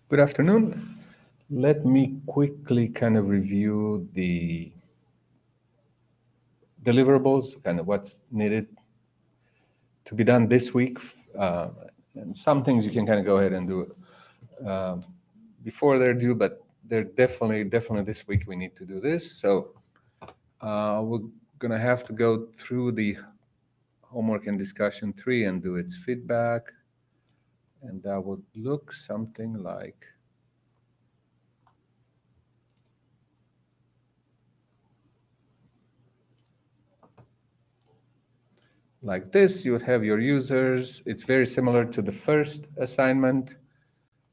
Good afternoon. Let me quickly kind of review the deliverables, kind of what's needed to be done this week. Uh, and some things you can kind of go ahead and do uh, before they're due, but they're definitely this week we need to do this. So we're going to have to go through the homework and discussion 3 and do its feedback. And that would look something like this. You would have your users. It's very similar to the first assignment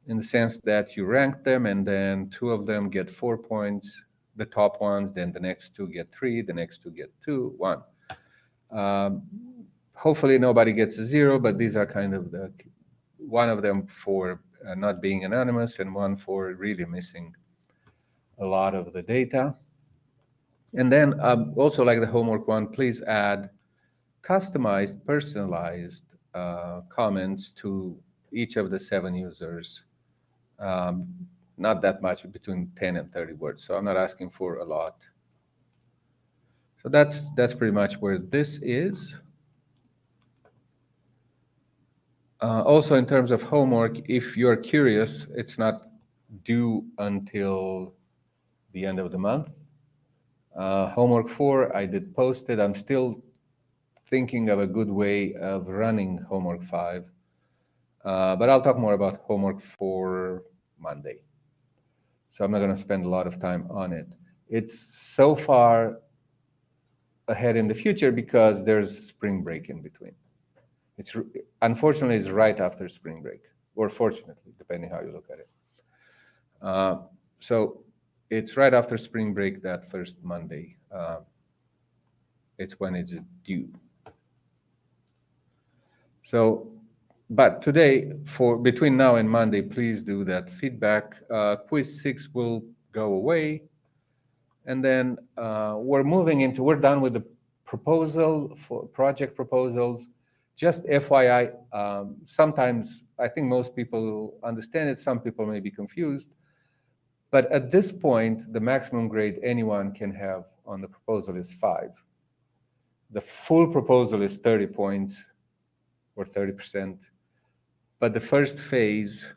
in the sense that you rank them and then 2 of them get 4 points, the top ones, then the next 2 get 3, the next 2 get 2, 1. Hopefully nobody gets a 0, but these are kind of the one of them for not being anonymous and one for really missing a lot of the data. And then also like the homework one, please add customized, personalized comments to each of the 7 users. Not that much, between 10 and 30 words. So I'm not asking for a lot. So that's pretty much where this is. Also, in terms of homework, if you're curious, it's not due until the end of the month. Homework 4, I did post it. I'm still thinking of a good way of running homework 5. But I'll talk more about homework for Monday. So I'm not going to spend a lot of time on it. It's so far ahead in the future because there's spring break in between. It's unfortunately it's right after spring break, or fortunately, depending how you look at it. So it's right after spring break, that first Monday. It's when it's due. So, but today, for between now and Monday, please do that feedback. Quiz 6 will go away. And then we're done with the proposal for project proposals. Just FYI, sometimes I think most people understand it, some people may be confused. But at this point, the maximum grade anyone can have on the proposal is 5. The full proposal is 30 points or 30%. But the first phase,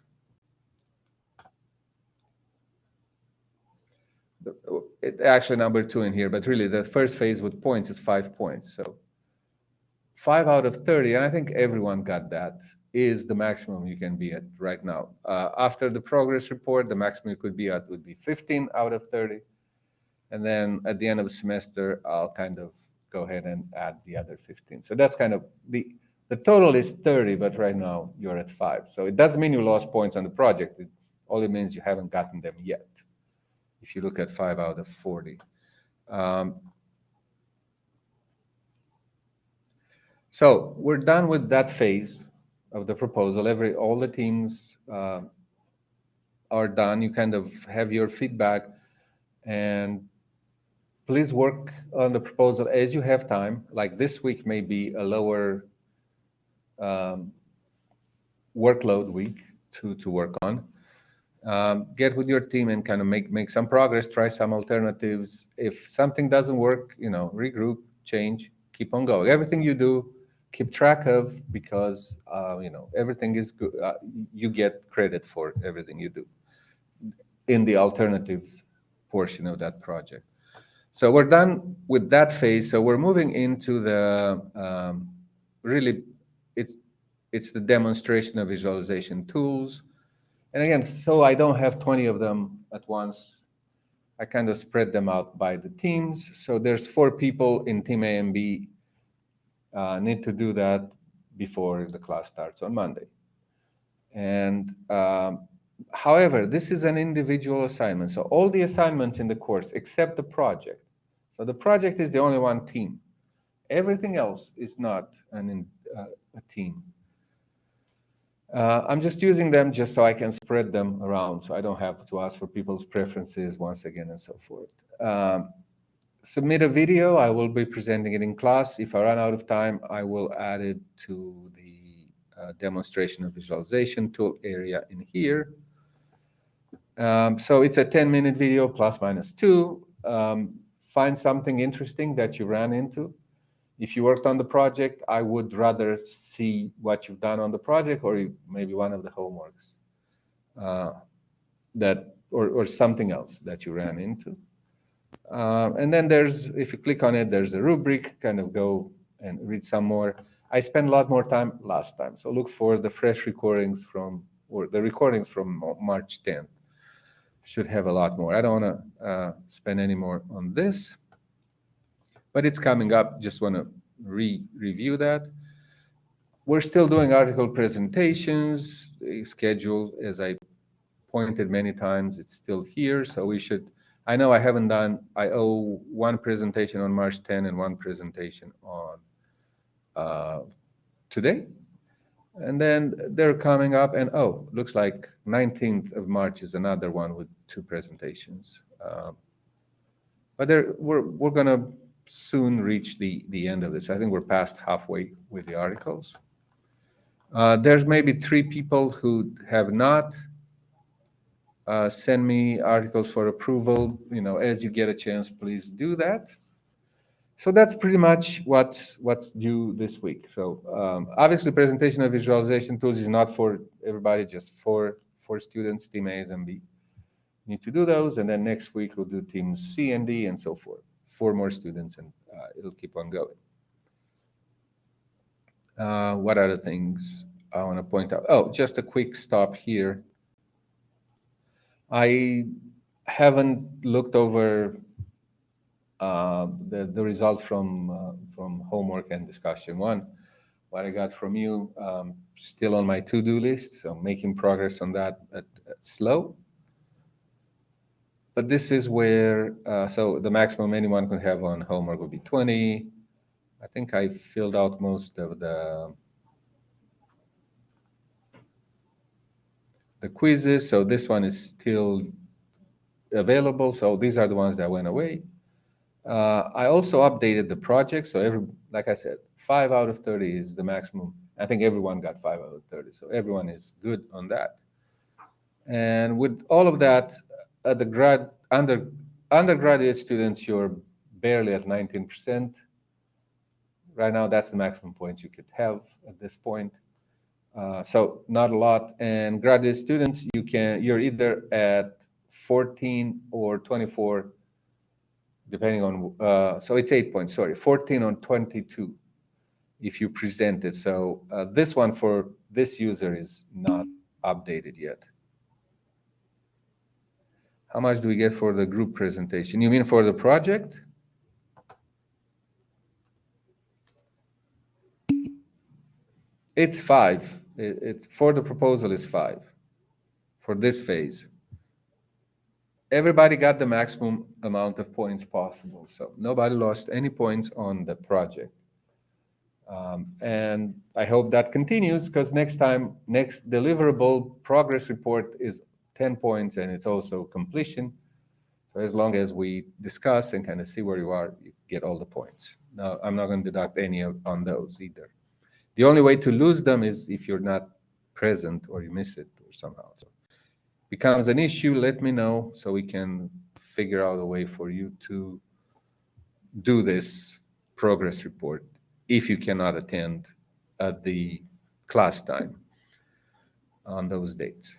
actually number 2 in here, but really the first phase with points is 5 points. So 5 out of 30, and I think everyone got that, is the maximum you can be at right now. After the progress report, the maximum you could be at would be 15 out of 30. And then at the end of the semester, I'll kind of go ahead and add the other 15. So that's kind of the total is 30, but right now you're at 5. So it doesn't mean you lost points on the project. It only means you haven't gotten them yet, if you look at 5 out of 40. So we're done with that phase of the proposal. All the teams are done. You kind of have your feedback, and please work on the proposal as you have time. Like this week may be a lower workload week to work on. Get with your team and kind of make some progress, try some alternatives. If something doesn't work, regroup, change, keep on going. Everything you do, keep track of, because everything is good. You get credit for everything you do in the alternatives portion of that project. So we're done with that phase. So we're moving into the really it's the demonstration of visualization tools. And again, so I don't have 20 of them at once. I kind of spread them out by the teams. So there's 4 people in team A and B need to do that before the class starts on Monday. And however, this is an individual assignment. So all the assignments in the course, except the project. So the project is the only one team. Everything else is not a team. I'm just using them just so I can spread them around, so I don't have to ask for people's preferences once again and so forth. Submit a video. I will be presenting it in class. If I run out of time, I will add it to the demonstration of visualization tool area in here. So it's a 10-minute video plus minus 2. Find something interesting that you ran into. If you worked on the project, I would rather see what you've done on the project, or maybe one of the homeworks or something else that you ran into. And then if you click on it, there's a rubric, kind of go and read some more. I spent a lot more time last time, so look for the fresh recordings or the recordings from March 10th. Should have a lot more. I don't want to spend any more on this, but it's coming up. Just want to review that. We're still doing article presentations. Schedule, as I pointed many times, it's still here. So we should, I know I haven't done, I owe one presentation on March 10 and one presentation on today. And then they're coming up, and oh, looks like 19th of March is another one with 2 presentations. But we're going to soon reach the end of this. I think we're past halfway with the articles. There's maybe 3 people who have not sent me articles for approval. You know, as you get a chance, please do that. So that's pretty much what's due this week. So obviously, presentation of visualization tools is not for everybody, just for students, team A's and B. Need to do those, and then next week we'll do teams C and D and so forth. 4 more students, and it'll keep on going. What other things I want to point out? Oh, just a quick stop here. I haven't looked over the results from homework and discussion 1. What I got from you, still on my to-do list, so making progress on that, but slow. But this is where, so the maximum anyone can have on homework would be 20. I think I filled out most of the quizzes, so this one is still available. So these are the ones that went away. I also updated the project, so like I said, 5 out of 30 is the maximum. I think everyone got 5 out of 30, so everyone is good on that. And with all of that, the undergraduate students, you're barely at 19%. Right now, that's the maximum points you could have at this point. So not a lot. And graduate students, you're either at 14 or 24, depending on, so it's 8 points, sorry, 14 on 22 if you present it. So this one for this user is not updated yet. How much do we get for the group presentation? You mean for the project? It's 5. For the proposal is 5 for this phase. Everybody got the maximum amount of points possible, so nobody lost any points on the project. And I hope that continues, because next deliverable progress report is 10 points, and it's also completion. So as long as we discuss and kind of see where you are, you get all the points. Now, I'm not going to deduct any on those either. The only way to lose them is if you're not present or you miss it or somehow. So becomes an issue, let me know so we can figure out a way for you to do this progress report if you cannot attend at the class time on those dates.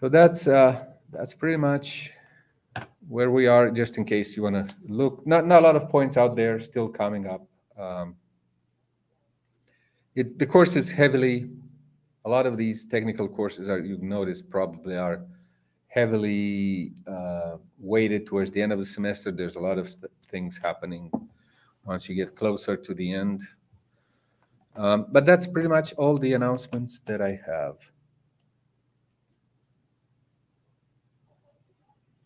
So that's pretty much where we are, just in case you want to look. Not a lot of points out there still coming up. The course is heavily, a lot of these technical courses you notice probably are heavily weighted towards the end of the semester. There's a lot of things happening once you get closer to the end. But that's pretty much all the announcements that I have.